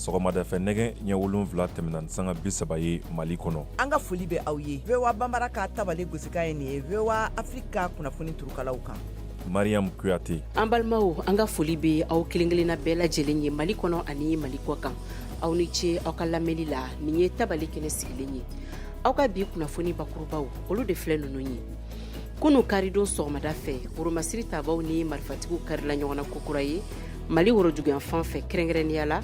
sɔgɔmada fɛ nɛgɛ ɲɛ 7 tɛmɛna sanga 30 ye Mali kɔnɔ. An ka foli bɛ aw ye. VOA Bambara ka tabale gosika ye nin ye VOA Afrika kunnafoni turukalaw kan. Mariam Kuyate. An balimaw, an ka foli bɛ aw kelen-kelenna bɛɛ lajɛlen ye Mali kɔnɔ ani Mali kɔ kan. Aw ni ce aw ka lamɛnni la, nin ye tabale kɛnɛ sigilen ye. Aw ka bi kunnafoni bakurubaw, olu de filɛ ninnu ye. Kunu karidon sɔgɔmada fɛ, woromasiri tabaw ni marifatigiw karila ɲɔgɔn na kokura ye. Mali woroduguyan fan fɛ kɛrɛnkɛrɛnnenya la,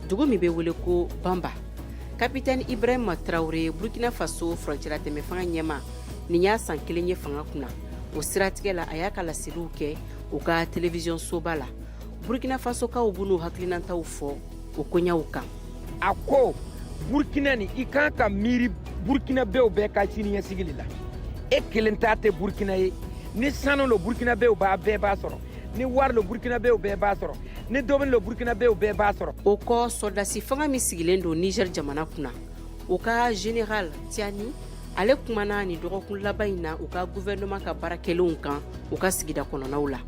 dugu min bɛ wele ko Bamba. Capitaine Ibrahima Traoré, Burkina Faso frontière tɛmɛ fanga ɲɛma, nin y'a san 1 ye fanga kunna. O siratigɛ la a y'a ka laseliw kɛ u ka télévision soba la. Burkina Faso kaw bu n'u hakilinantaw fɔ o koɲaw kan. A ko Burkina ni i kan ka miiri Burkina bew bɛɛ ka siniɲɛsigi de la. E kelen ta tɛ Burkina ye, ni sanu lo Burkina bew bɛɛ b'a sɔrɔ, ni wari lo Burkina bew bɛɛ b'a sɔrɔ, ni domini lo Burkina bew bɛɛ b'a sɔrɔ. O kɔ sɔrdasi fanga min sigilen don Niger jamana kunna. O ka général Tiani ale kumana ni dɔgɔkun laban in na u ka gouvernement ka baarakɛlenw kan u ka sigida kɔnɔnaw la.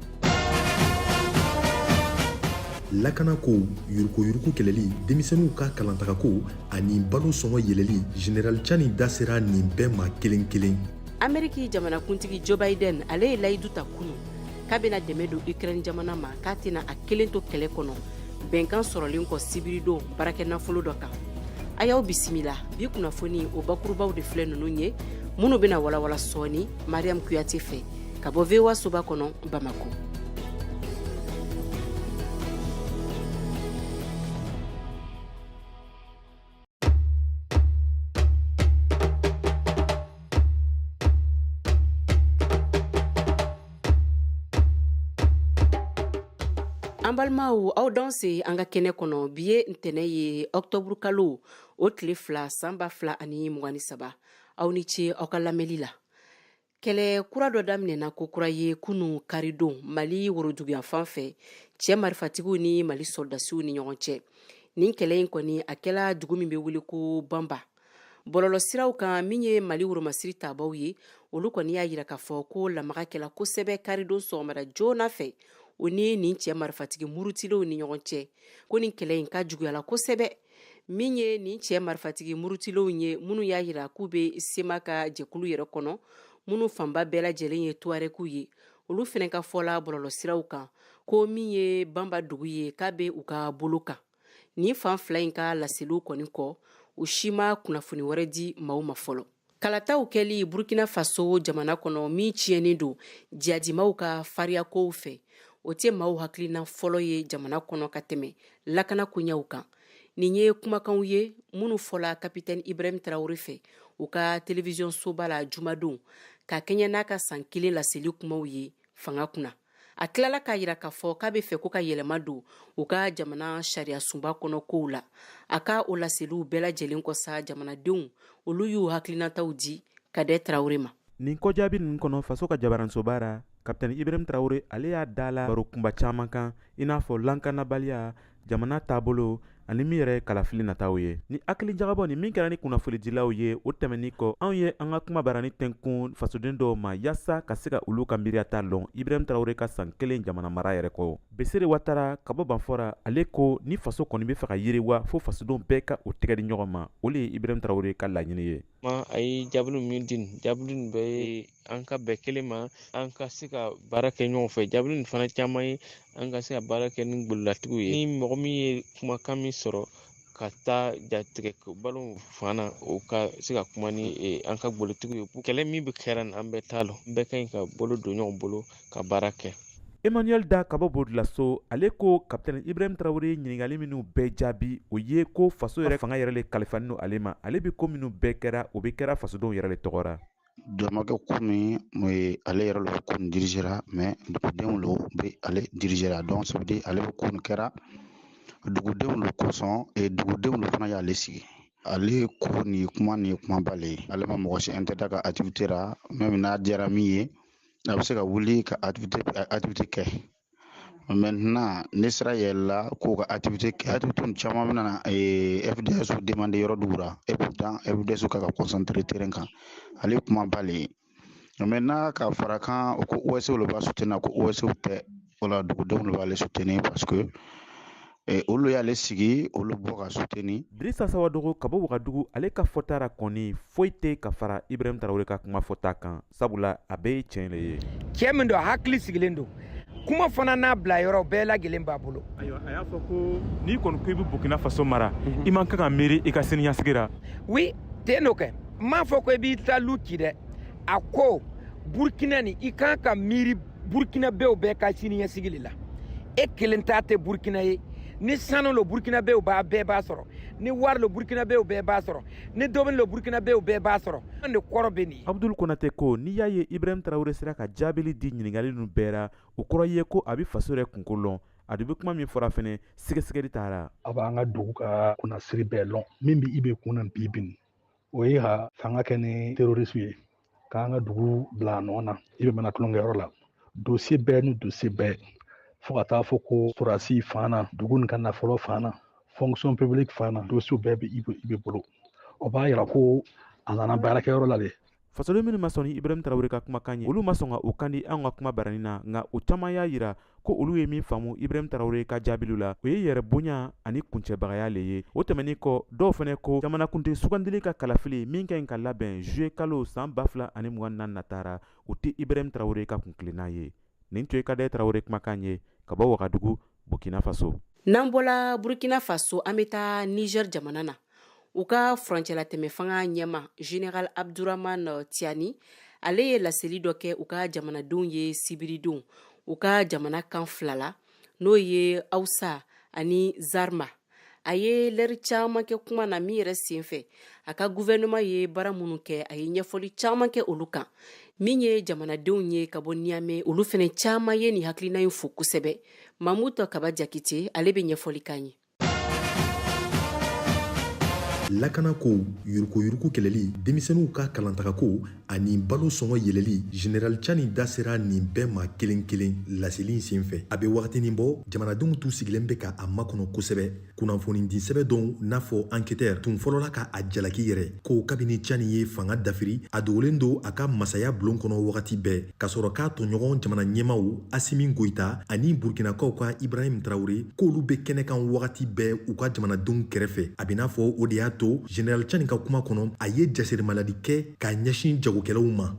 Lakana ko yuruku kɛlɛli denmisɛnninw ka kalantagako ani balo sɔngɔ yɛlɛli général Tiani da sera nin bɛɛ ma kelen-kelen. Amérique jamanakuntigi Joe Biden ale ye layidu ta kunu k'a bɛna dɛmɛ don Ukraine jamana ma k'a tɛna a kelen to kɛlɛ kɔnɔ bɛnkan sɔrɔlen kɔ sibiridon baarakɛ nafolo dɔ kan. A y'aw bisimila bi kunnafoni o bakurubaw de filɛ ninnu ye minnu bɛna walawala sɔɔni Mariam Kuyate fɛ ka bɔ VOA soba kɔnɔ Bamako. An balimaw aw dan se an ka kɛnɛ kɔnɔ bi ye ntɛnɛ ye octobre kalo o tile 2 san 2023 aw ni ce aw ka lamɛnli la. Kɛlɛ kura dɔ daminɛna ko kura ye kunu karidon Mali woroduguyan fan fɛ cɛ marifatigiw ni Mali soldasiw ni ɲɔgɔn cɛ. Nin kɛlɛ in kɔni a kɛla dugu min bɛ wele ko Bamba. Bɔlɔlɔ siraw kan min ye Mali woromasiri tabaw ye olu kɔni y'a yira k'a fɔ ko lamaga kɛla kosɛbɛ karidon sɔgɔmada joona fɛ. O ni nin cɛ marifatigi murutilenw ni ɲɔgɔn cɛ ko nin kɛlɛ in ka juguyala kosɛbɛ min ye nin cɛ marifatigi murutilenw ye minnu y'a yira k'u bɛ sema ka jɛkulu yɛrɛ kɔnɔ minnu fanba bɛɛ lajɛlen ye tuarɛkiw ye olu fɛnɛ ka fɔla bɔlɔlɔ siraw kan ko min ye Bamba dugu ye k'a bɛ u ka bolo kan nin fan fila in ka laseliw kɔni kɔ u si ma kunnafoni wɛrɛ di maaw ma fɔlɔ. Kalataw kɛli Burkina Faso jamana kɔnɔ min tiɲɛnen don jihadimaw ka fariyakow fɛ o tɛ maaw hakilina fɔlɔ ye jamana kɔnɔ ka tɛmɛ lakana koɲaw kan. Nin ye kumakanw ye minnu fɔla Capitaine Ibrahim Traoré fɛ u ka télévision soba la jumadon ka kɛɲɛ n'a ka san 1 laseli kumaw ye fanga kunna. A tilala k'a yira k'a fɔ k'a bɛ fɛ ko ka yɛlɛma don u ka jamana sariya sunba kɔnɔ kow la. A ka o laseliw bɛɛ lajɛlen kɔsa jamanadenw olu y'u hakilinataw di Kadɛ Traoré ma. Nin kɔjaabi ninnu kɔnɔ faso ka jabaransoba ra Capitaine Ibrahim Traoré ale y'a dala baro kunba caman kan i n'a fɔ lankanabaliya jamana taabolo ani min yɛrɛ kalafili nataw ye. Ni hakili jagabɔ ni min kɛra ni kunnafonidilaw ye o tɛmɛni kɔ anw ye an ka kuma barani tɛnkun fasoden dɔw ma yaasa ka se ka olu ka miiriyata lɔn Ibrahim Traoré ka san 1 jamana mara yɛrɛ kɔ. Besere Watara ka bɔ Banfora ale ko ni faso kɔni bɛ fɛ ka yiriwa fo fasodenw bɛɛ ka o tɛgɛ di ɲɔgɔn ma o le ye Ibrahim Traoré ka laɲini ye. A ye jaabi min di jaabi nin bɛ an ka bɛɛ kelen ma an ka se ka baara kɛ ɲɔgɔn fɛ jaabi nin fana caman ye an ka se ka baara kɛ ni bololatigiw ye ni mɔgɔ min ye kumakan min sɔrɔ ka taa jatigɛ balo fana o ka se ka kuma ni an ka bololatigiw ye kɛlɛ min bɛ kɛra an bɛɛ t'a lɔ bɛɛ ka ɲi ka bolo don ɲɔgɔn bolo ka baara kɛ. Emmanuel Da ka bɔ Bodilaso ale ko Capitaine Ibrahim Traoré ɲininkali minnu bɛɛ jaabi o ye ko faso yɛrɛ fanga yɛrɛ le kalifani no ale ma ale bi ko minnu bɛɛ kɛra o bɛ kɛra fasodenw yɛrɛ le tɔgɔra. Dɔnmakɛ ko min ale yɛrɛ lo ko nin dirigera mais dugudenw lo bɛ ale dirigera donc ça veut dire ale bɛ ko nin kɛra dugudenw lo kosɔn dugudenw lo fana y'ale sigi ale ko nin kuma b'ale ye ale ma mɔgɔ si intérêt ka activité ra même n'a diyara min ye a bɛ se ka wuli ka activité kɛ maintenant ne sera yɛlɛla k'o ka activité caman bɛ na FDS demande yɔrɔ dugu la et pourtant FDS ka concentrer terrain kan ale kuma b'ale ye maintenant ka fara kan o ko OS lo b'a soutenir ko OS tɛ wala dugudenw lo b'ale soutenir parce que olu y'ale sigi olu bɔ ka soutenir. Drissa Sawadogo ka bɔ Wagadugu ale ka fɔta ra kɔni foyi tɛ ka fara Ibrahim Traoré ka kuma fɔta kan sabula a bɛɛ ye tiɲɛ le ye. Cɛ min don hakili sigilen don kuma fana n'a bila yɔrɔ bɛɛ lajɛlen b'a bolo. Ayiwa a y'a fɔ ko n'i kɔni ko i bɛ Burkina Faso mara i man kan ka miiri i ka siniɲɛsigi ra. Oui ten n'o kɛ n m'a fɔ ko i b'i ta lu ci dɛ a ko Burkina ni i kan ka miiri Burkina bew bɛɛ ka siniɲɛsigi de la e kelen ta tɛ Burkina ye ni sanu lo Burkina bew bɛɛ b'a sɔrɔ ni wari lo Burkina bew bɛɛ b'a sɔrɔ ni dɔbin lo Burkina bew bɛɛ b'a sɔrɔ an de kɔrɔ bɛ nin ye. Abdul Konate ko n'i y'a ye Ibrahim Traoré sera ka jaabili di ɲininkali ninnu bɛɛ ra o kɔrɔ ye ko a bɛ faso yɛrɛ kunko lɔn a de bɛ kuma min fɔra fɛnɛ sɛgɛsɛgɛli t'a ra. A b'an ka dugu ka kunnasiri bɛɛ lɔn min bɛ i bɛ kunna bi bin o ye ha fanga kɛ ni terroriste ye k'an ka dugu bila a nɔ na i bɛ mana tulonkɛyɔrɔ la dossier bɛɛ ni dossier bɛɛ fo ka taa fɔ ko surasi fana dugu nin ka nafolo fana fonction publique fana dossier bɛɛ bɛ i bɛ bolo o b'a yira ko a nana baarakɛyɔrɔ la de. Fasoden minnu ma sɔn ni Ibrahim Traoré ka kumakan ye olu ma sɔn ka o kan di an ka kuma barani na nka o caman y'a yira ko olu ye min faamu Ibrahim Traoré ka jaabiliw la o ye yɛrɛ bonya ani kuncɛbagaya le ye o tɛmɛnin kɔ dɔw fɛnɛ ko jamanakuntigi sugandili ka kalafili min ka ɲi ka labɛn juillet kalo san 2024 natara o tɛ Ibrahim Traoré ka kunkilenna ye. Nin tun ye Kadaye Traoré kumakan ye ka bɔ Wagadugu Burkina Faso. N'an bɔla Burkina Faso an bɛ taa Niger jamana na u ka furancɛla tɛmɛ fanga ɲɛma Général Abdourahmane Tiani ale ye laseli dɔ kɛ u ka jamanadenw ye sibiridenw u ka jamana kan fila la n'o ye Hausa ani Zarma. A ye lɛri caman kɛ kuma na min yɛrɛ senfɛ a ka gouvernement ye baara minnu kɛ a ye ɲɛfɔli caman kɛ olu kan min ye jamanadenw ye ka bɔ Niamey olu fɛnɛ caman ye nin hakilina in fo kosɛbɛ. Mamuta Kaba Jakite ale bɛ ɲɛfɔli kan ye. lakana ko yuruku kɛlɛli denmisɛnninw ka kalantagako ani balo sɔngɔ yɛlɛli General Chani da sera nin bɛɛ ma kelen kelen laseli senfɛ a bɛ wagatinin bɔ jamanadenw tu sigilen bɛ ka a makɔnɔ kosɛbɛ kunnafoni di sɛbɛ dɔn n'a fɔ enquêteur tun fɔlɔla ka a jalaki yɛrɛ ko kabini Chani ye fanga dafiri a dogolen don a ka masaya bulon kɔnɔ wagati bɛɛ ka sɔrɔ k'a tɔɲɔgɔn jamana ɲɛmaw Assimi Goïta ani Burkinakaw ka Ibrahim Traoré k'olu bɛ kɛnɛkan wagati bɛɛ u ka jamanadenw kɛrɛfɛ a bɛ n'a fɔ o de y'a to General Chani ka kuma kɔnɔ a ye jasirimaladi kɛ ka ɲɛsin jagokɛlaw ma.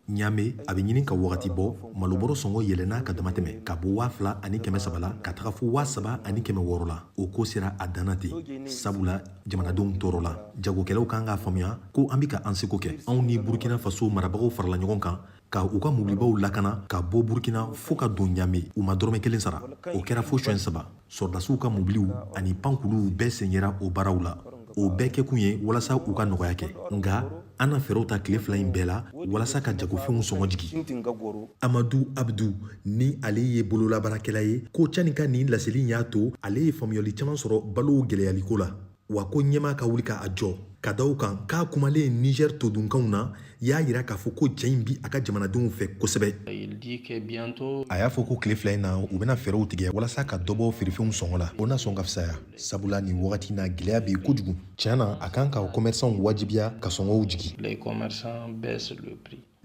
Niamey a bɛ ɲini ka wagati bɔ malobɔrɔ sɔngɔ yɛlɛnna ka damatɛmɛ ka bɔ 2,300 la ka taga fo 3,600 la o ko sera a danna ten sabula jamanadenw tɔɔrɔ la jagokɛlaw kan k'a faamuya ko an bɛ ka an seko kɛ anw ni Burkina Faso marabagaw farala ɲɔgɔn kan ka u ka mobilibaw lakana ka bɔ Burkina fo ka don Niamey u ma dɔrɔmɛ 1 sara o kɛra fo suɲɛ 3 sɔrdasiw ka mobiliw ani pankuluw bɛɛ sen yera o baaraw la o bɛɛ kɛ kun ye walasa u ka nɔgɔya kɛ nga an na fɛɛrɛw ta tile 2 in bɛɛ la walasa ka jagofɛnw sɔngɔ jigi. Amadou Abdou ni ale ye bololabaarakɛla ye ko Chani ka nin laseli y'a to ale ye faamuyali caman sɔrɔ balow gɛlɛyaliko la wa ko ɲɛma ka wuli k'a jɔ ka da o kan k'a kumalen Niger todunkanw na y'a yira k'a fɔ ko cɛ in bi a ka jamanadenw fɛ kosɛbɛ. A y'a fɔ ko tile 2 in na u bɛna fɛɛrɛw tigɛ walasa ka dɔbɔ feerefɛnw sɔngɔ la o na sɔn ka fisaya sabula nin wagati na gɛlɛya bɛ kojugu tiɲɛ na a kan ka commerçants wajibiya ka sɔngɔw jigi.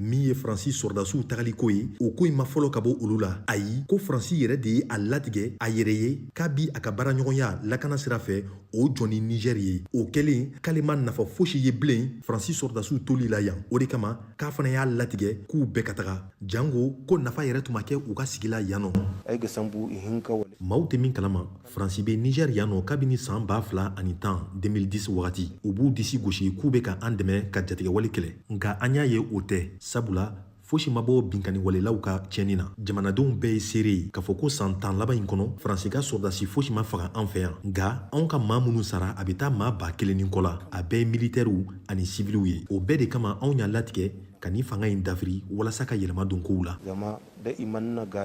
Min ye Faransi sɔrdasiw tagaliko ye o ko in ma fɔlɔ ka bɔ olu la ayi ko Faransi yɛrɛ de ye a latigɛ a yɛrɛ ye k'a bi a ka baaraɲɔgɔnya lakana sira fɛ o jɔni Niger ye o kɛlen k'ale ma nafa fosi ye bilen Faransi sɔrdasiw toli la yan o de kama k'a fana y'a latigɛ k'u bɛɛ ka taga jango ko nafa yɛrɛ tun ma kɛ u ka sigi la yan nɔ. Maaw tɛ min kalama Faransi bɛ Niger yan nɔ kabini san 2010 2010 wagati u b'u disi gosi k'u bɛ ka an dɛmɛ ka jatigɛwale kɛlɛ nka an y'a ye o tɛ sabula fosi ma bɔ binkani walelaw ka tiɲɛni na jamanadenw bɛɛ ye seere ye k'a fɔ ko san 10 laban in kɔnɔ Faransi ka sɔrdasi fosi ma faga an fɛ yan nka anw ka maa minnu sara a bɛ taa maa 1000 ni kɔ la a bɛɛ ye militɛriw ani siviliw ye o bɛɛ de kama anw y'a latigɛ ka nin fanga in dafiri walasa ka yɛlɛma don kow la.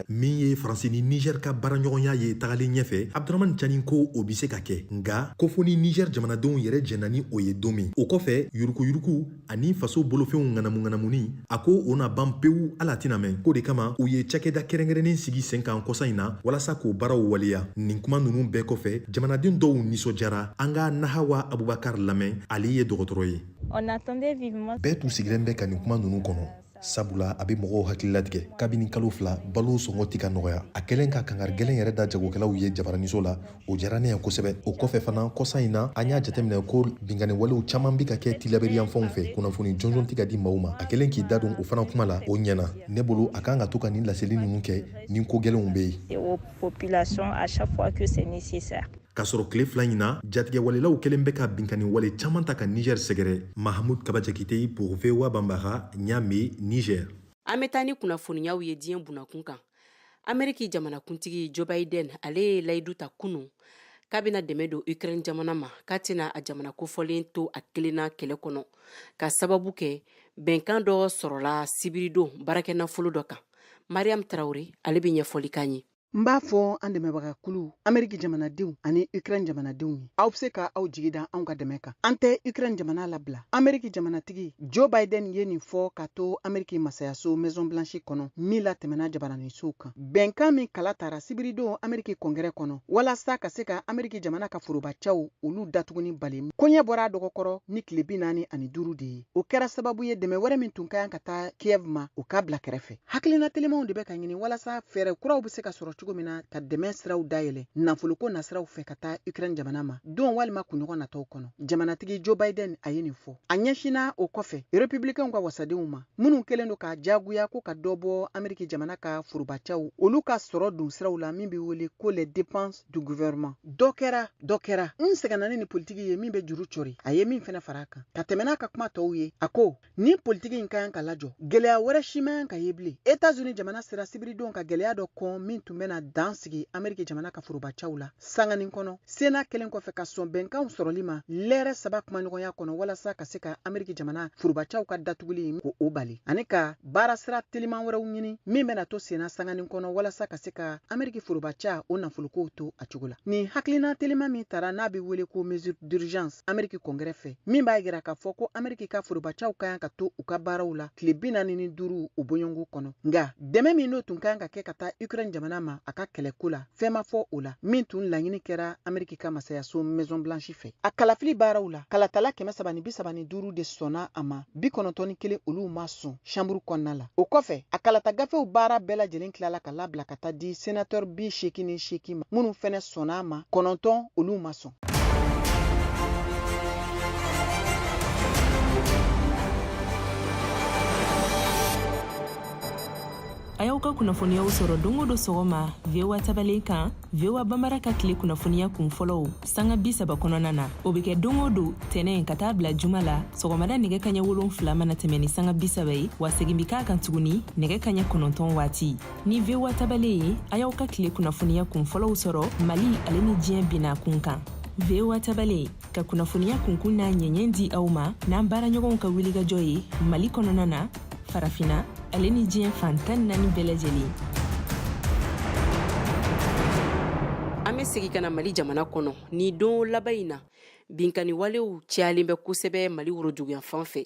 Min ye Faransi ni Niger ka baaraɲɔgɔnya ye tagalen ɲɛfɛ Abdourahmane Tiani ko o bɛ se ka kɛ nka ko fo ni Niger jamanadenw yɛrɛ jɛnna ni o ye don min o kɔfɛ yurukuyuruku ani faso bolofɛnw ŋanamu-ŋanamuni a ko o na ban pewu ala tɛna mɛn ko de kama u ye cakɛda kɛrɛnkɛrɛnnen sigi sen kan kɔsa in na walasa k'o baaraw waleya nin kuma ninnu bɛɛ kɔfɛ jamanaden dɔw nisɔndiyara an ka Nahawa Abubakar lamɛn ale ye dɔgɔtɔrɔ ye. Bɛɛ tun sigilen bɛ ka nin kuma ninnu kɔnɔ sabula a be mɔgɔw hakililatigɛ kabini kalo 2 balo sɔngɔ ti ka nɔgɔya a kɛlen ka kangar gɛlɛn yɛrɛ da jagokɛlaw ye jabaraniso la o diyara ne ye kosɛbɛ o kɔfɛ fana kɔsa in na an y'a jateminɛ ko bingani walew caman bi ka kɛ tilaberiyanfanw fɛ kunnafoni jɔnjɔn ti ka di maaw ma a kɛlen k'i da don o fana kuma la o ɲɛna ne bolo a kan ka to ka nin laseli ninnu kɛ ni ko gɛlɛnw be yen k'a sɔrɔ tile 2 in na jatigɛ walelaw kɛlen bɛ ka binkani wale caman ta ka Niger sɛgɛrɛ Mahamoud Kabajakite pour VOA Bambara Niamey Niger. An bɛ taa ni kunnafoniyaw ye diɲɛ bunakun kan. Ameriki jamanakuntigi Joe Biden ale ye layidu ta kunun k'a bɛna dɛmɛ don Ukraine jamana ma k'a tɛna a jamana kofɔlen to a kelenna kɛlɛ kɔnɔ ka sababu kɛ bɛnkan dɔ sɔrɔla sibiridon baarakɛ nafolo dɔ kan. Mariam Traoré ale bɛ ɲɛfɔli k'an ye. N b'a fɔ an dɛmɛbagakulu Ameriki jamanadenw ani Ukraine jamanadenw ye aw bɛ se ka aw jigi da anw ka dɛmɛ kan an tɛ Ukraine jamana labila Ameriki jamanatigi Joe Biden ye nin fɔ ka to Ameriki masayaso Maison Blanche kɔnɔ min la tɛmɛna jabaranisow kan bɛnkan min kala tara sibiridon Ameriki kɔngɛrɛ kɔnɔ walasa ka se ka Ameriki jamana ka forobacaw olu datuguni bali koɲɛ bɔra a dɔgɔkɔrɔ ni tile 45 de ye o kɛra sababu ye dɛmɛ wɛrɛ min tun ka kan ka taa Kiev ma o ka bila kɛrɛfɛ hakilina telimanw de bɛ ka ɲini walasa fɛɛrɛ kuraw bɛ se ka sɔrɔ cogo min na ka dɛmɛ siraw dayɛlɛ nafoloko nasiraw fɛ ka taa Ukraine jamana ma don walima kunɲɔgɔn nataw kɔnɔ jamanatigi Joe Biden a ye nin fɔ a ɲɛsina o kɔfɛ républicains ka wasadenw ma minnu kɛlen don ka jagoya ko ka dɔ bɔ Ameriki jamana ka forobacaw olu ka sɔrɔ dun siraw la min bɛ wele ko les dépenses du gouvernement dɔ kɛra n sɛgɛnna ni politiki ye min bɛ juru cɔri a ye min fɛnɛ fara a kan ka tɛmɛ n'a ka kuma tɔw ye a ko ni politiki in ka kan ka lajɔ gɛlɛya wɛrɛ si ma kan ka ye bilen États-Unis jamana sera sibiridon ka gɛlɛya dɔ kɔn min tun bɛna dan sigi Ameriki jamana ka forobacaw la sanganin kɔnɔ sena kelen kɔfɛ ka sɔn bɛnkanw sɔrɔli ma lɛrɛ saba kumaɲɔgɔnya kɔnɔ walasa ka se ka Ameriki jamana forobacaw ka datuguli ko o bali ani ka baara sira teliman wɛrɛw ɲini min bɛna to sena sanganin kɔnɔ walasa ka se ka Ameriki forobaca o nafolokow to a cogo la ni hakilina teliman min tara n'a bɛ wele ko mesure d'urgence Ameriki kɔngɛrɛ fɛ min b'a yira k'a fɔ ko Ameriki ka forobacaw ka kan ka to u ka baaraw la tile 45 o bɔɲɔngo kɔnɔ nga dɛmɛ min n'o tun kan ka kɛ ka taa Ukraine jamana ma a ka kɛlɛko la fɛn ma fɔ o la min tun laɲini kɛra Ameriki ka masayaso Maison Blanche fɛ a kalafili baaraw la kalatala 375 de sɔnna a ma 91 olu ma sɔn chambre kɔnɔna la o kɔfɛ a kalata gafew baara bɛɛ lajɛlen tilala ka labila ka taa di sénateur 88 ma minnu fɛnɛ sɔnna a ma 9 olu ma sɔn. a y'aw ka kunnafoniyaw sɔrɔ don o don sɔgɔma VOA tabalen kan VOA Bambara ka tile kunnafoniya kun fɔlɔw sanga 30 kɔnɔna na o bɛ kɛ don o don tɛnɛn ka taa bila juma la sɔgɔmada nɛgɛ kaɲɛ 7 mana tɛmɛ ni sanga 30 ye wa segin bi k'a kan tuguni nɛgɛ kaɲɛ 9 waati ni VOA tabalen ye a y'aw ka tile kunnafoniya kun fɔlɔw sɔrɔ Mali ale ni diɲɛ bina kun kan VOA tabalen ka kunnafoniya kunkun n'a ɲɛɲɛ di aw ma n'an baaraɲɔgɔnw ka wulikajɔ ye Mali kɔnɔna na farafina ale ni diɲɛ fantan 4 bɛɛ lajɛlen. An bɛ segin ka na Mali jamana kɔnɔ ni don laban in na binkani walew cayalen bɛ kosɛbɛ Mali woroduguyan fan fɛ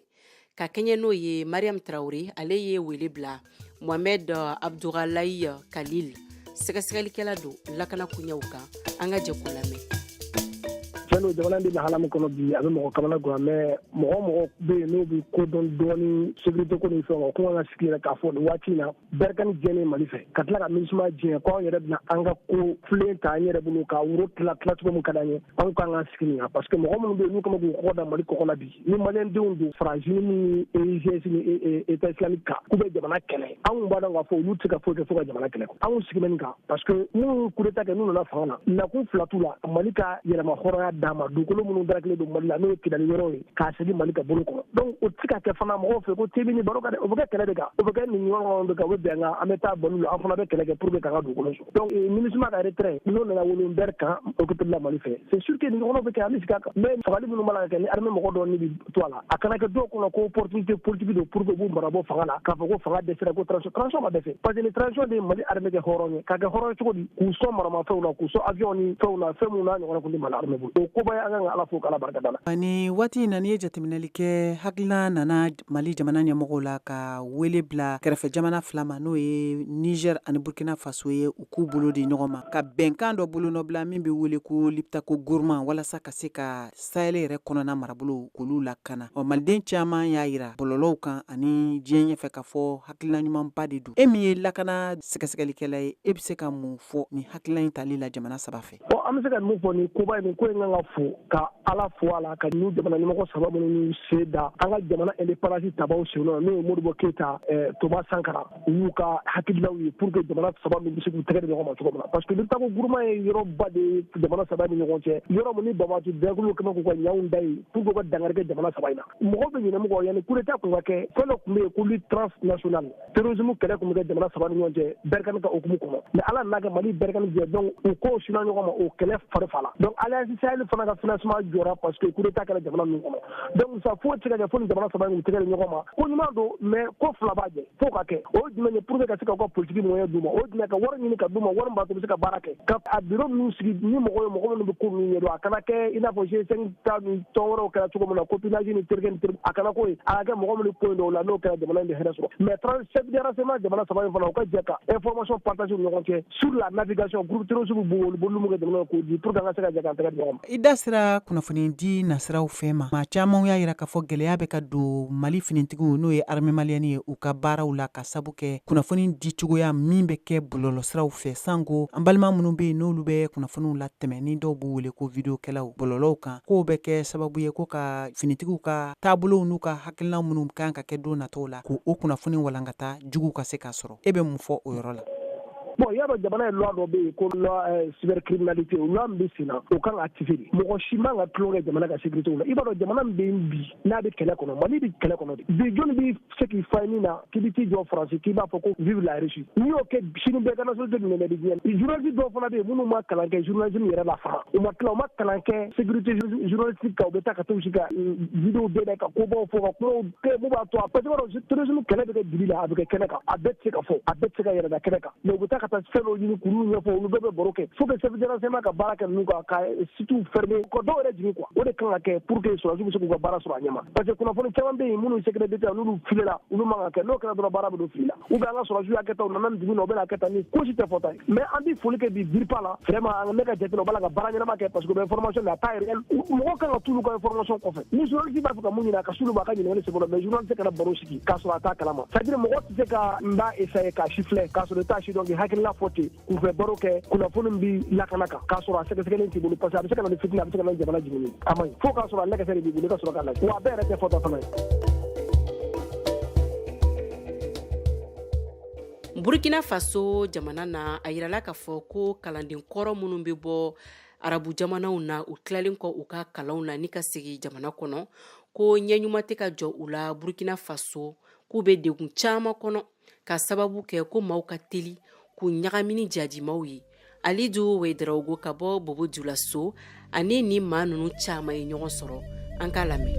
ka kɛɲɛ n'o ye Mariam Traoré ale ye wele bila Mohamed Abdoulaye Khalil sɛgɛsɛgɛlikɛla don lakana kunyaw kan an ka jɛ k'o lamɛn. Fɛn jamana de lahala min kɔnɔ bi a bɛ mɔgɔ kamana gan mais mɔgɔ bɛ yen n'o bɛ kodɔn dɔɔni sécurité ko ni fɛn o kuma ka sigi yɛrɛ k'a fɔ nin waati in na Berkane jɛlen Mali fɛ ka tila ka MINUSMA jɛn ko an yɛrɛ bɛna an ka ko filen ta an yɛrɛ bolo ka woro tila cogo min ka d'an ye an kan ka sigi nin kan parce que mɔgɔ minnu bɛ yen n'u kama k'u kɔkɔ da Mali kɔkɔ la bi ni maliyɛndenw don Faransi ni EGS ni État islamique kan k'u bɛ jamana kɛlɛ anw b'a dɔn k'a fɔ olu tɛ se ka foyi kɛ fo ka jamana kɛlɛ anw sigi bɛ nin kan parce que n'u coup d'état kɛ n'u nana fanga na nakun fila t'u la Mali ka yɛlɛma hɔrɔnya d'a ma dugukolo minnu darakelen don Mali la n'o ye kidali yɔrɔ ye k'a segin Mali ka bolo kɔnɔ donc o tɛ se ka kɛ fana mɔgɔw fɛ ko TV ni baro kan dɛ o bɛ kɛ kɛlɛ de kan o bɛ kɛ nin ɲɔgɔn de kan o bɛ bɛn kan an bɛ taa balo la an fana bɛ kɛlɛ kɛ pour que k'an ka dugukolo sɔrɔ donc MINUSMA ka retrait n'o nana wolo Ber kan occupé la Mali fɛ c'est sûr que nin ɲɔgɔnw bɛ kɛ an bɛ sigi a kan mais fagali minnu b'a la ka kɛ ni armée mɔgɔ dɔw ni bɛ to a la a kana kɛ dɔw kɔnɔ ko opportunité politique don pour que u b'u mara bɔ fanga la k'a fɔ ko fanga dɛsɛra ko transition ma dɛsɛ parce que ni transition de ye Mali armée kɛ hɔrɔn ye k'a kɛ hɔrɔn cogo di k'u sɔn maramafɛnw na k'u sɔn avion ni fɛnw na fɛn minnu n'a ɲɔgɔnna kun tɛ Mali armée bolo o koba an kan ala fo kala barka dala ani waati na ni ye jateminɛli kɛ hakilina nana mali jamana ɲɛmɔgɔw la ka wele bila kɛrɛfɛ jamana fila ma n'o ye niger ani burkina faso ye u k'u bolo di ɲɔgɔn ma ka bɛnkan dɔ bolo nɔ bila min bɛ wele ko liptako gourma walasa ka se ka sahel yɛrɛ kɔnɔna marabolo k'olu lakana maliden caman y'a yira bɔlɔlɔw kan ani diɲɛ ɲɛfɛ ka fɔ hakilina ɲumanba de don e min ye lakana sɛgɛsɛgɛlikɛla ye e bɛ se ka mun fɔ ni hakilina in tali la jamana saba fɛ an bɛ se ka mun fɔ ni koba in ko in kan ka fo ka ala fo a la ka ni jamana ɲɛmɔgɔ saba minnu se da an ka jamana indépendance tabaw sen n'o ye Modibo Keyita Thomas Sankara u y'u ka hakililaw ye pour que jamana saba min bɛ se k'u tɛgɛ di ɲɔgɔn ma cogo min na parce que liptako gourma ye yɔrɔba de ye jamana saba ni ɲɔgɔn cɛ yɔrɔ min ni Bamako bɛnkulu kɛmɛ k'u ka ɲanw da ye pour que u ka dankari kɛ jamana saba in na mɔgɔw bɛ ɲinɛ mɔgɔ yanni coup d'état kun ka kɛ fɛn dɔ tun bɛ yen ko lutte transnationale terrorisme kɛlɛ kun bɛ kɛ jamana saba ni ɲɔgɔn cɛ Berkane ka hukumu kɔnɔ mais ala n'a kɛ Mali Berkane jɛ donc u k'o sina ɲɔgɔn ma o kɛlɛ fari fala donc alliance Sahel fana ka financement jɔra parce que coup d'état kɛra jamana ninnu kɔnɔ donc ça foyi tɛ se ka kɛ fo ni jamana saba in k'u tɛgɛ di ɲɔgɔn ma ko ɲuman don mais ko fila b'a jɛ fo ka kɛ o ye jumɛn ye pour que ka se ka ka politique moyen d'u ma o ye jumɛn ka wari ɲini ka d'u ma wari min b'a to u bɛ se ka baara kɛ ka a bureau ninnu sigi ni mɔgɔ ye mɔgɔ minnu bɛ ko ninnu ɲɛdɔn a kana kɛ i n'a fɔ G5 ta ni tɔn wɛrɛw kɛra cogo min na copinage ni terikɛ ni terikɛ a kana ko ye a ka kɛ mɔgɔ minnu ko in dɔw la n'o kɛra jamana in bɛ hɛrɛ sɔrɔ mais 37 de renseignement jamana saba in fana u ka jɛ ka information partage u ni ɲɔgɔn cɛ sur la navigation groupe terroriste b'u bolo mun kɛ jamana k'o di pour que an ka se ka jɛ k'an tɛgɛ di ɲɔgɔn ma i da sera kunnafoni di nasiraw fɛ ma maa caman y'a yira k'a fɔ gɛlɛya bɛ ka don mali finitigiw n'o ye armée malienne ye u ka baaraw la ka sabu kɛ kunnafoni di cogoya min bɛ kɛ bɔlɔlɔsiraw fɛ sanko an balima minnu bɛ yen n'olu bɛ kunnafoniw latɛmɛ ni dɔw b'u wele ko videokɛlaw bɔlɔlɔw kan k'o bɛ kɛ sababu ye ko ka finitigiw ka taabolow n'u ka hakilina minnu kan ka kɛ don nataw la k'o kunnafoni walankata juguw ka se k'a sɔrɔ e bɛ mun fɔ o yɔrɔ la bon y'a dɔn jamana ye loi dɔ bɛ yen ko loi cybercriminalité o loi min bɛ sen na o kan ka activer de mɔgɔ si man ka tulon kɛ jamana ka sécurité la i b'a dɔn jamana min bɛ yen bi n'a bɛ kɛlɛ kɔnɔ Mali bɛ kɛlɛ kɔnɔ de bi jɔnni bɛ se k'i fa min na k'i bɛ t'i jɔ faransi k'i b'a fɔ ko vive la Russie n'i y'o kɛ sini bɛɛ ka nationalité minɛ bɛ diɲɛ journaliste dɔw fana bɛ yen minnu ma kalan kɛ journalisme yɛrɛ la fana u ma tila u ma kalan kɛ sécurité journalistique kan u bɛ taa ka t'u si ka vidéo bɛɛ da ka kobaw fɔ ka kumaw kɛ mun b'a to a parce que i b'a dɔn terrorisme kɛlɛ bɛ kɛ dibi la a bɛ kɛ kɛnɛ kan a bɛɛ tɛ se ka fɔ a bɛɛ tɛ se ka yɛrɛ da kɛnɛ kan mais u bɛ taa ka taa fɛn dɔw ɲini k'olu ɲɛfɔ olu bɛɛ bɛ baro kɛ fo que chef de renseignement ka baara kɛ ninnu kan ka sites fermer ka dɔw yɛrɛ jigin quoi o de kan ka kɛ pour que sɔrɔdasiw bɛ se k'u ka baara sɔrɔ a ɲɛ ma parce que kunnafoni caman bɛ yen minnu secret d'état n'olu filela olu man ka kɛ n'o kɛra dɔrɔn baara bɛ don fili la ou bien an ka sɔrɔdasiw y'a kɛ tan u nana nin dugu in na u bɛna kɛ tan ni ko si tɛ fɔta ye mais an bɛ foli kɛ bi BIRPA la vraiment an ne ka jate la u b'a la ka baara ɲɛnama kɛ parce que u bɛ information de a temps réel mɔgɔ kan ka t'olu ka information kɔfɛ ni journaliste b'a fɛ ka mun ɲini a ka s'olu ma a ka ɲininkali sɛbɛn mais journaliste kana baro sigi k'a sɔrɔ a t'a kalama c'est à dire mɔgɔ tɛ se ka n b'a essayer k'a siffler k'a sɔrɔ i t'a si dɔn k'i hakilina fɔ ten k'u fɛ baro kɛ kunnafoni bi lakana kan k'a sɔrɔ a sɛgɛsɛgɛlen t'i bolo parce que a bɛ se ka na ni fitina a bɛ se ka na ni jamana jigin a man ɲi fo k'a sɔrɔ a lɛgɛsɛ de b'i bolo i ka sɔrɔ k'a lajɛ wa a bɛɛ yɛrɛ tɛ fɔta fana ye burkina faso jamana na a yirala k'a fɔ ko kalanden kɔrɔ minnu bɛ bɔ arabu jamanaw na u tilalen kɔ u ka kalanw na ni ka segi jamana kɔnɔ ko ɲɛɲuman tɛ ka jɔ u la burkina faso k'u bɛ degun caman kɔnɔ ka sababu kɛ ko maaw ka teli k'u ɲagami ni jajimaw ye alidu wederawogo ka bɔ bobo dulaso ani ni maa ninnu caman ye ɲɔgɔn sɔrɔ an k'a lamɛn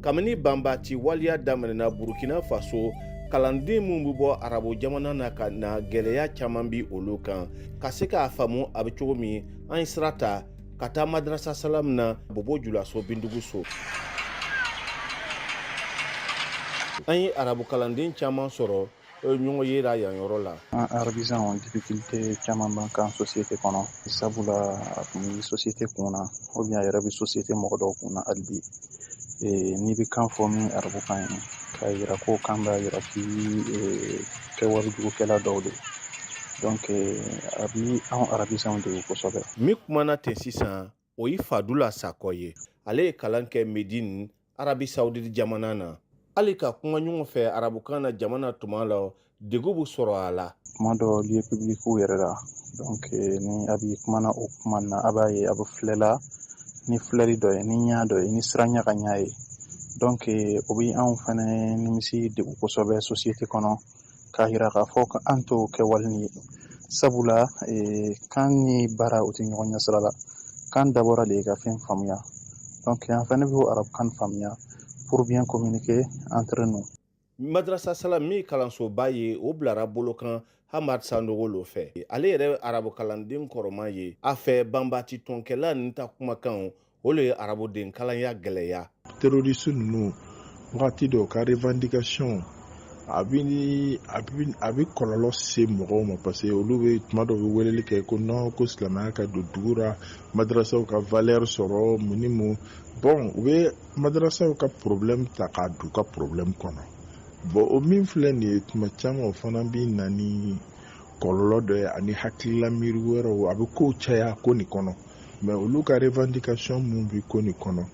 kabini banbati waliya daminɛna burkina faso kalanden minnu bɛ bɔ arabu jamana na ka na gɛlɛya caman bi olu kan ka se k'a faamu a bɛ cogo min an ye sira ta ka taa madrasa salam na bobo julaso bindugu so an ye arabu kalanden caman sɔrɔ ɲɔgɔn yera yan yɔrɔ la an arabisant difficulté caman b'an kan société kɔnɔ sabula a tun bɛ société kunna ou bien a yɛrɛ bɛ société mɔgɔ dɔw kunna hali bi n'i bɛ kan fɔ min arabu kan ye k'a yira ko kan b'a yira k'i kɛwale jugukɛla dɔw de donc a bi anw arabisant de kosɛbɛ min kumana ten sisan o ye Fadula Sakɔ ye ale ye kalan kɛ Medine Arabi Saoudite jamana na hali ka kuma ɲɔgɔn fɛ arabukan na jamana tuma la degun bɛ sɔrɔ a la kuma dɔ lieu public yɛrɛ la donc ni a bɛ kumana o kuma na a b'a ye a bɛ filɛla ni filɛli dɔ ye ni ɲa dɔ ye ni sira ɲa ka ɲa ye donc o bɛ anw fana nimisi degun kosɛbɛ société kɔnɔ k'a yira k'a fɔ ko an t'o kɛwale ye sabula kan ni baara o tɛ ɲɔgɔn ɲɛ sira la kan dabɔra de ka fɛn faamuya donc an fana bɛ arabukan faamuya pour bien communiquer entre nous madrasa salam min kalansoba ye o bilara bolo kan Hamad Sandogo lo fɛ ale yɛrɛ arabukalanden kɔrɔman ye a fɛ banbati tɔnkɛla ninnu ta kumakan olu ye araboden kalanya gɛlɛya terroriste ninnu wagati dɔw ka revendication a bɛ kɔlɔlɔ se mɔgɔw ma parce que olu bɛ tuma dɔw bɛ weleli kɛ ko non ko silamɛya ka don dugu la madrasaw ka valeur sɔrɔ mun ni mun bon u bɛ madrasaw ka problème ta k'a don u ka problème kɔnɔ bon o min filɛ nin ye tuma caman o fana bɛ na ni kɔlɔlɔ dɔ ye ani hakilila miiri wɛrɛw a bɛ kow caya ko nin kɔnɔ mais olu ka revendication mun bɛ ko nin kɔnɔ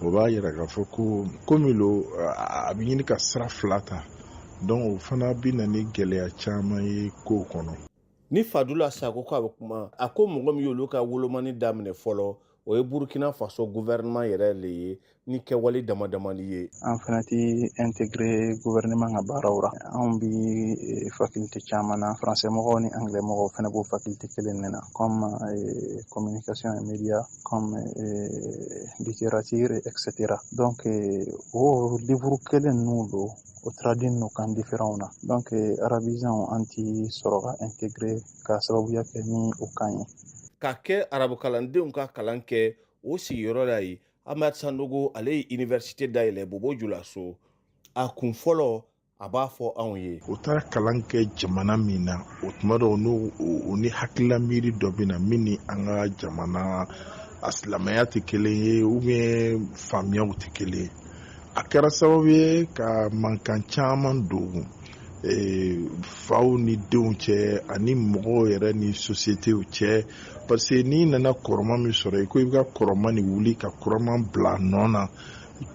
o b'a yira k'a fɔ ko komi lo a bɛ ɲini ka sira fila ta donc o fana bɛ na ni gɛlɛya caman ye kow kɔnɔ. Ni Fadula Sako ko a bɛ kuma a ko mɔgɔ min y'olu ka wolomani daminɛ fɔlɔ o ye Burkina Faso gouvernement yɛrɛ le ye ni kɛwale damadamani ye. An fana ti intégré gouvernement ka baaraw ra an bi faculté caman na français mɔgɔw ni anglais mɔgɔw fana b'o faculté kelen de na comme communication et médias comme littérature etc. Donc o livre kelen ninnu don o traduit no kan différent na donc arabisant anti sɔrɔ ka intégré ka sababuya kɛ ni o kan ye. Ka kɛ arabukalandenw ka kalan kɛ o sigiyɔrɔ la ye Hamad Sandogo ale ye université dayɛlɛ Bobo Julaso a kun fɔlɔ a b'a fɔ anw ye o taara kalan kɛ jamana min na o tuma dɔw n'o ni hakilila miiri dɔ bɛ na min ni an ka jamana a silamɛya tɛ kelen ye ou bien faamuyaw tɛ kelen ye a kɛra sababu ye ka mankan caman don faw ni denw cɛ ani mɔgɔw yɛrɛ ni sociétéw cɛ parce que n'i nana kɔrɔma min sɔrɔ i ko i bɛ ka kɔrɔma ni wuli ka kɔrɔma bila nɔ na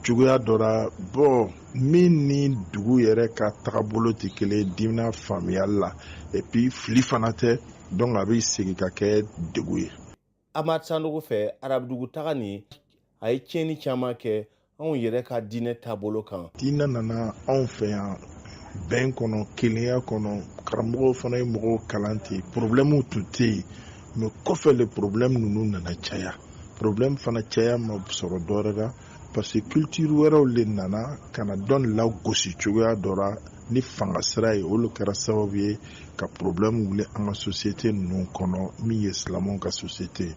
cogoya dɔ la bon min ni dugu yɛrɛ ka tagabolo tɛ kelen dimina faamuyali la et puis fili fana tɛ donc a bɛ segin ka kɛ degun ye. Hamad Sandogo fɛ arabudugu taga nin a ye tiɲɛni caman kɛ anw yɛrɛ ka diinɛ taabolo kan. Diinɛ nana anw fɛ yan bɛn kɔnɔ kelenya kɔnɔ karamɔgɔw fana ye mɔgɔw kalan ten problème tun tɛ yen mais kɔfɛ le problème ninnu nana caya problème fana caya ma sɔrɔ dɔwɛrɛ la parce que culture wɛrɛw le nana kana dɔn lagosi cogoya dɔ la ni fanga sira ye olu kɛra sababu ye ka problème wuli an ka société ninnu kɔnɔ min ye silamɛw ka société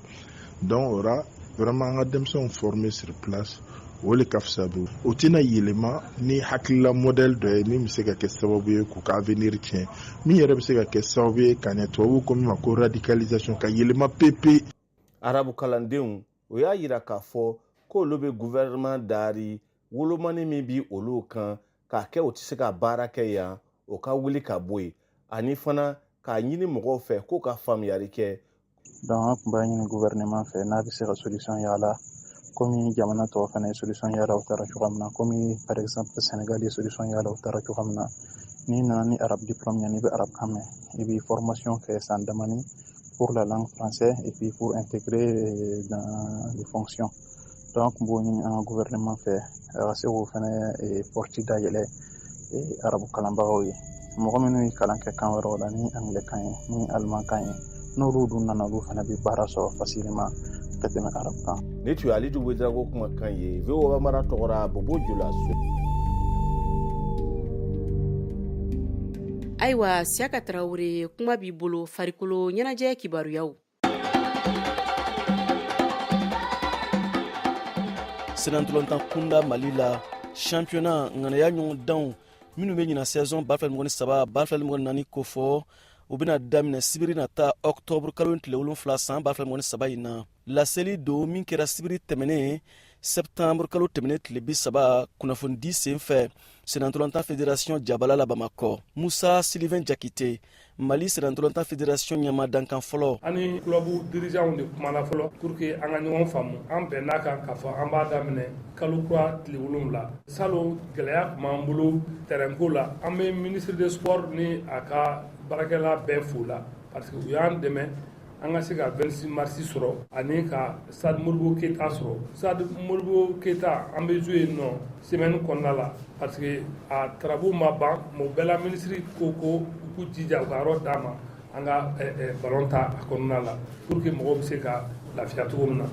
donc o la vraiment an ka denmisɛnw former sur place o le ka fisa bi o tɛna yɛlɛma ni hakilila modèle dɔ ye min bɛ se ka kɛ sababu ye k'u ka avenir tiɲɛ min yɛrɛ bɛ se ka kɛ sababu ye ka ɲɛ tubabuw ko min ma ko radicalisation ka yɛlɛma pepe. Arabu kalandenw o y'a yira k'a fɔ k'olu bɛ gouvernement daari wolomani min bi olu kan k'a kɛ o tɛ se ka baara kɛ yan o ka wuli ka bɔ yen ani fana k'a ɲini mɔgɔw fɛ k'o ka faamuyali kɛ. donc an tun b'a ɲini gouvernement fɛ n'a bɛ se ka solution yala komi jamana tɔw fana ye solution yala o taara cogoya min na komi par exemple Sénégal ye solution yala o taara cogoya min na n'i nana ni arabe diplôme ɲani i bɛ arabe kan mɛn i bɛ formation kɛ san damani pour la langue française et puis pour intégrer dans les fonctions donc b'o ɲini an ka gouvernement fɛ a ka se k'o fana porte dayɛlɛ arabu kalanbagaw ye mɔgɔ minnu ye kalan kɛ kan wɛrɛw la ni anglais kan ye ni allemand kan ye n'olu dun nana olu fana bɛ baara sɔrɔ facilement ka tɛmɛ arabe kan. Ne tun ye Alidu Wedrago kumakan ye VOA mara tɔgɔra Bobo Julaso. Ayiwa Siaka Tarawele kuma b'i bolo farikolo ɲɛnajɛ kibaruyaw. Senantolontan kunda Mali la championnat ŋanaya ɲɔgɔndanw minnu bɛ ɲina saison 2023 2024 ko fɔ u bɛna daminɛ sibiri nata octobre kalo tile 7 san 2023 in na laseli don min kɛra sibiri tɛmɛnen septembre kalo tɛmɛnen tile 30 kunnafonidi sen fɛ senantolontan fédération jabala la Bamakɔ Musa Sylvain Jakite Mali senantolontan fédération ɲɛma dankan fɔlɔ ani clubu dirigeant de kumana fɔlɔ pour que an ka ɲɔgɔn faamu an bɛnna kan k'a fɔ an b'a daminɛ kalo kura tile 7 salon gɛlɛya tun b'an bolo terrain ko la an bɛ ministre des sports ni a ka baarakɛla bɛɛ fo la parce que u y'an dɛmɛ an ka se ka 26 mars sɔrɔ ani ka Stade Modibo Keita sɔrɔ Stade Modibo Keita an bɛ jouer yen nɔ semaine kɔnɔna la parce que a travaux ma ban mais o bɛɛ la ministre ko u k'u jija u ka yɔrɔ d'a ma an ka ballon ta a kɔnɔna la pour que mɔgɔw bɛ se ka lafiya cogo min na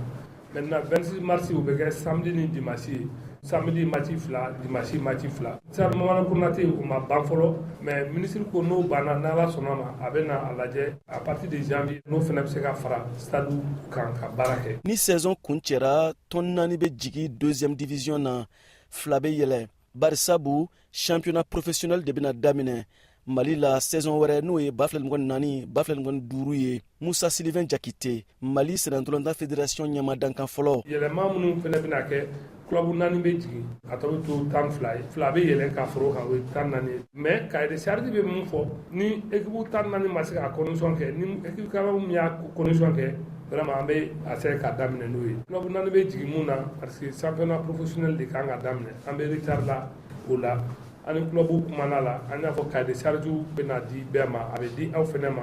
maintenant 26 mars u bɛ kɛ samedi ni dimanche ye samedi match fila dimanche match fila sar Mamana Konaté o ma ban fɔlɔ mais ministre ko n'o banna n'Ala sɔnna ma a bɛ na a lajɛ à partir de janvier n'o fana bɛ se ka fara stade kan ka baara kɛ. Ni saison kun cɛra tɔn 4 bɛ jigi 2e division na 2 bɛ yɛlɛ bari sabu championnat professionnel de bɛna daminɛ Mali la saison wɛrɛ n'o ye 2024 2025 ye. Musa Sylvain Jakite Mali Sénatolanta Fédération ɲɛmadankan fɔlɔ. Yɛlɛma minnu fana bɛna kɛ club 4 bɛ jigin a tɔ bɛ to 12 ye 2 bɛ yɛlɛn ka foro kan o ye 14 ye mais cahier de charge bɛ mun fɔ ni équipe 14 ma se ka condition kɛ ni équipe kaba min y'a condition kɛ vraiment an bɛ a se ka daminɛ n'o ye club 4 bɛ jigin mun na parce que championnat professionnel de kan ka daminɛ an bɛ retard la o la ani club kumana la an y'a fɔ cahier de charge bɛna di bɛɛ ma a bɛ di aw fana ma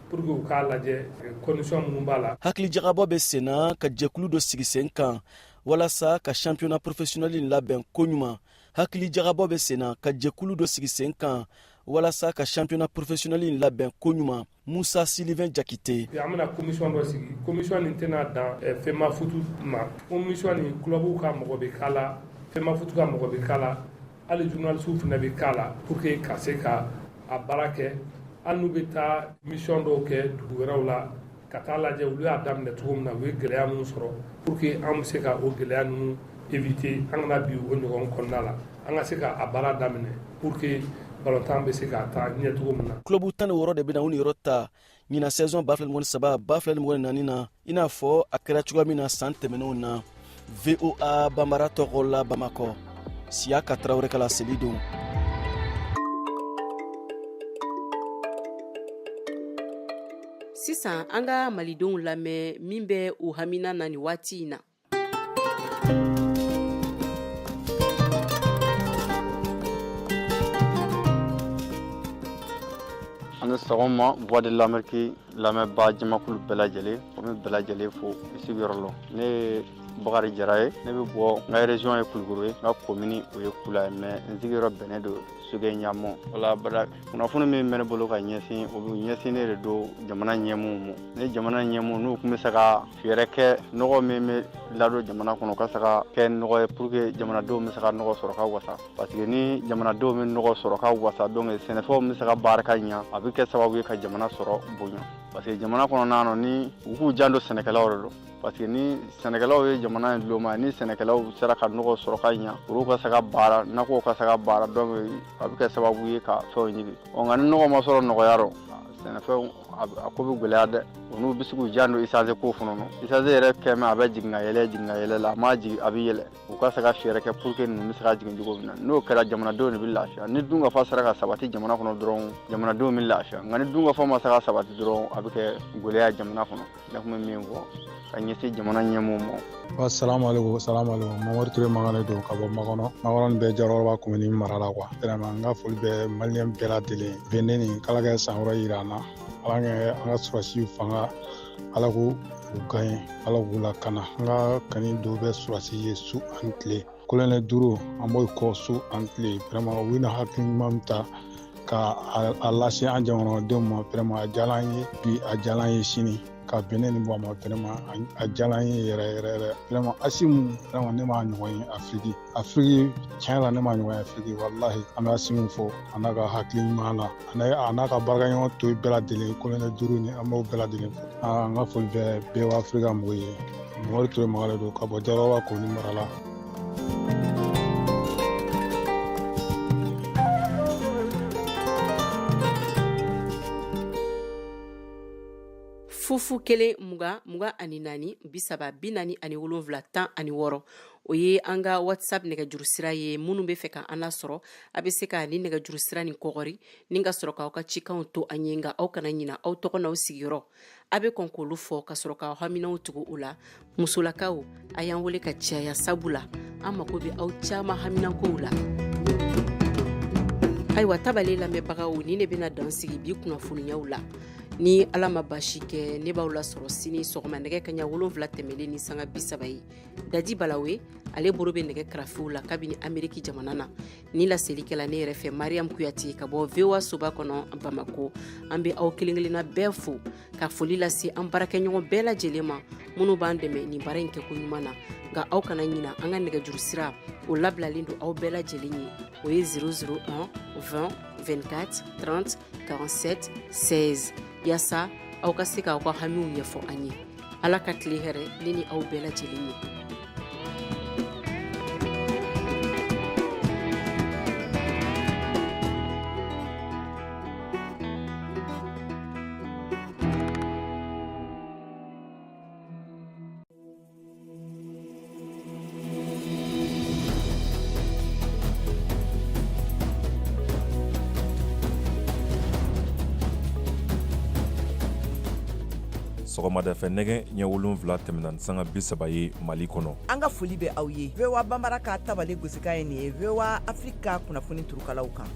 pour que u k'a lajɛ condition minnu b'a la. Hakili jagabɔ bɛ sen na ka jɛkulu dɔ sigi sen kan walasa ka championnat professionnel in labɛn ko ɲuman. Hakili jagabɔ bɛ sen na ka jɛkulu dɔ sigi sen kan walasa ka championnat professionnel in labɛn ko ɲuman. Musa Sylvain Jakite. An bɛna commission dɔ sigi commission nin tɛna dan FEMA foot ma commission nin club ka mɔgɔ bɛ k'a la FEMA foot ka mɔgɔ bɛ k'a la hali journalistes fana bɛ k'a la pour que ka se ka a baara kɛ hali n'u bɛ taa mission dɔw kɛ dugu wɛrɛw la ka taa lajɛ olu y'a daminɛ cogo min na u ye gɛlɛya minnu sɔrɔ pour que an bɛ se ka o gɛlɛya ninnu éviter an kana bi o ɲɔgɔn kɔnɔna la an ka se ka a baara daminɛ pour que ballontan bɛ se ka taa ɲɛ cogo min na. Club 16 de bɛna u niyɔrɔ ta ɲina saison 2023 2024 na i n'a fɔ a kɛra cogoya min na san tɛmɛnenw na. VOA Bambara tɔgɔ la Bamakɔ Siaka Traoré kala Selidon. Sisan an ka malidenw lamɛn min bɛ u hamina na ni waati in na. Ani sɔgɔma voix de l'Amérique lamɛnbaa jamakulu bɛɛ lajɛlen o bɛ bɛɛ lajɛlen fo i sigiyɔrɔ la. Ne ye Bakari Jara ye ne bɛ bɔ n ka région ye Kulukoro ye n ka commune o ye Kula ye mais n sigiyɔrɔ bɛnnen don Sogɛ Ɲamɔ. Wala bara kunnafoni min bɛ ne bolo ka ɲɛsin o bɛ ɲɛsin ne de don jamana ɲɛmɔgɔw ma. Ne jamana ɲɛmɔgɔ n'u tun bɛ se ka fɛɛrɛ kɛ nɔgɔ min bɛ ladon jamana kɔnɔ ka se ka kɛ nɔgɔ ye pour que jamanadenw bɛ se ka nɔgɔ sɔrɔ ka wasa parce que ni jamanadenw bɛ nɔgɔ sɔrɔ ka wasa donc sɛnɛfɛnw bɛ se ka baara ka ɲɛ a bɛ kɛ sababu ye ka jamana sɔrɔ bonya parce que jamana kɔnɔna na ni u k'u jan don sɛnɛkɛlaw de don parce que ni sɛnɛkɛlaw ye jamana in loma ni sɛnɛkɛlaw sera ka nɔgɔ sɔrɔ ka ɲɛ olu ka se ka baara nakɔw ka se ka baara donc a bɛ kɛ sababu ye ka fɛnw ɲini nka ni nɔgɔ ma sɔrɔ nɔgɔya rɔ sɛnɛfɛnw a ko bɛ gɛlɛya dɛ olu bɛ se k'u jan don isase ko fana na isase yɛrɛ kɛmɛ a bɛ jigin ka yɛlɛ la a ma jigin a bɛ yɛlɛ u ka se ka fɛɛrɛ kɛ pour que ninnu bɛ se ka jigin cogo min na n'o kɛra jamanadenw de bɛ lafiya ni dunkafa sera ka sabati jamana kɔnɔ dɔrɔn jamanadenw bɛ lafiya nka ni dunkafa ma se ka sabati dɔrɔn a bɛ kɛ gɛlɛya jamana kɔnɔ ne tun bɛ min fɔ ka ɲɛsin jamana ɲɛmɔgɔw ma. Assalamu alaikum Mamadu Ture Mangane don ka bɔ Makɔnɔ Makɔnɔ bɛɛ Jawɔrɔba commune mara la quoi vraiment n ka foli bɛ malien bɛɛ lajɛlen bɛnnen nin kala kɛ san wɛrɛ yira an na ala kɛ an ka surasiw fanga ala k'u gagne ala k'u lakana an ka kani dɔw bɛ surasi ye su ani tile kolonɛli 5 an b'o kɔ su ani tile vraiment u bɛna hakili ɲuman ta ka a lase an jamanadenw ma vraiment a diyala an ye bi a diyala an ye sini ka bɛnɛ nin bɔ a ma vraiment a diyala an ye yɛrɛ vraiment Asimu vraiment ne m'a ɲɔgɔn ye Afrique tiɲɛ la ne m'a ɲɔgɔn ye Afrique wallahi an bɛ Asimu fɔ a n'a ka hakili ɲuman na a n'a ka baarakɛɲɔgɔn to bɛɛ lajɛlen kolonɛli 5 ni an b'o bɛɛ lajɛlen fɔ an ka foli bɛ bɛɛ bɛ Afrique mɔgɔw ye Mamadu Ture Mangane don ka bɔ Jawɔrɔba commune mara la. Fufu kelen muga ani naani 3 ani 7 10 ani 6 o ye an ka WhatsApp nɛgɛjuru sira ye minnu bɛ fɛ ka an lasɔrɔ a bɛ se ka ni nɛgɛjuru sira nin kɔgɔri ni ka sɔrɔ k'aw ka cikanw to an ye nka aw kana ɲina aw tɔgɔ n'aw sigiyɔrɔ a bɛ kɔn k'olu fɔ ka sɔrɔ k'aw haminaw tugu u la musolakaw a y'an wele ka caya sabula an mako bɛ aw caman haminankow la. Ayiwa tabale lamɛnbagaw ni ne bɛna dan sigi bi kunnafoniyaw la ni ala ma basi kɛ ne b'aw lasɔrɔ sini sɔgɔma nɛgɛ kaɲa 7 tɛmɛlen ni sanga 30 ye daji balawe ale boro bɛ nɛgɛ karafiw la kabini ameriki jamana na ni laselikɛla ne yɛrɛ fɛ mariam kuyate ka bɔ voa soba kɔnɔ bamako an bɛ aw kelen kelenna bɛɛ fo ka foli lase an baarakɛɲɔgɔn bɛɛ lajɛlen ma minnu b'an dɛmɛ nin baara in kɛko ɲuman na nka aw kana ɲina an ka nɛgɛjuru sira o labilalen don aw bɛɛ lajɛlen ye o ye 001 20 24 30 47 16 yasa aw ka se k'aw ka hamiw ɲɛfɔ an ye ala ka tile hɛrɛ ne ni aw bɛɛ lajɛlen ye. sɔgɔmada fɛ nɛgɛ ɲɛ 7 tɛmɛna ni sanga 30 ye mali kɔnɔ. an ka foli bɛ aw ye voa banbara ka tabali gosikan ye nin ye voa afrika kunnafoni turukalaw kan.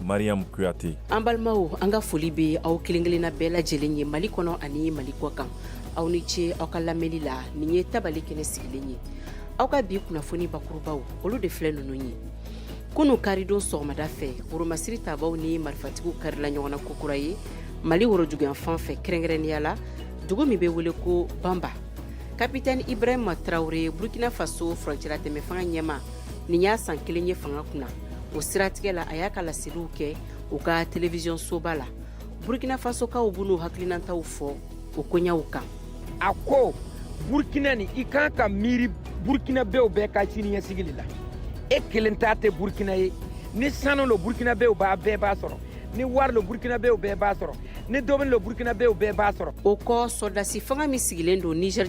mariam kuyate. an balimaw an ka foli bɛ aw kelen kelenna bɛɛ lajɛlen ye mali kɔnɔ ani mali kɔ kan aw ni ce aw ka lamɛnli la nin ye tabali kɛnɛ sigilen ye aw ka bi kunnafoni bakurubaw olu de filɛ ninnu ye. kunu karidon sɔgɔmada fɛ woromasiri tabaw ni marifatigiw karila ɲɔgɔn na kokura ye mali worojuguyan fan fɛ kɛrɛnkɛrɛnnenya la dugu min bɛ wele ko bamba kapitɛni ibrahima traore burkina faso frontière tɛmɛ fanga ɲɛma nin y'a san 1 ye fanga kunna o siratigɛ la a y'a ka laseliw kɛ u ka télévision soba la burkina faso kaw b'u hakilinantaw fɔ o koɲaw kan. a ko burkina ni i kan ka miiri burkina bew bɛɛ ka siniɲɛsigi la e kelen ta tɛ burkina ye ni sanu lo burkina bew bɛɛ b'a sɔrɔ ni wari lo burkina bew bɛɛ b'a sɔrɔ ni dɔbin lo burkina bew bɛɛ b'a sɔrɔ. o kɔ sɔdasi fanga min sigilen don niger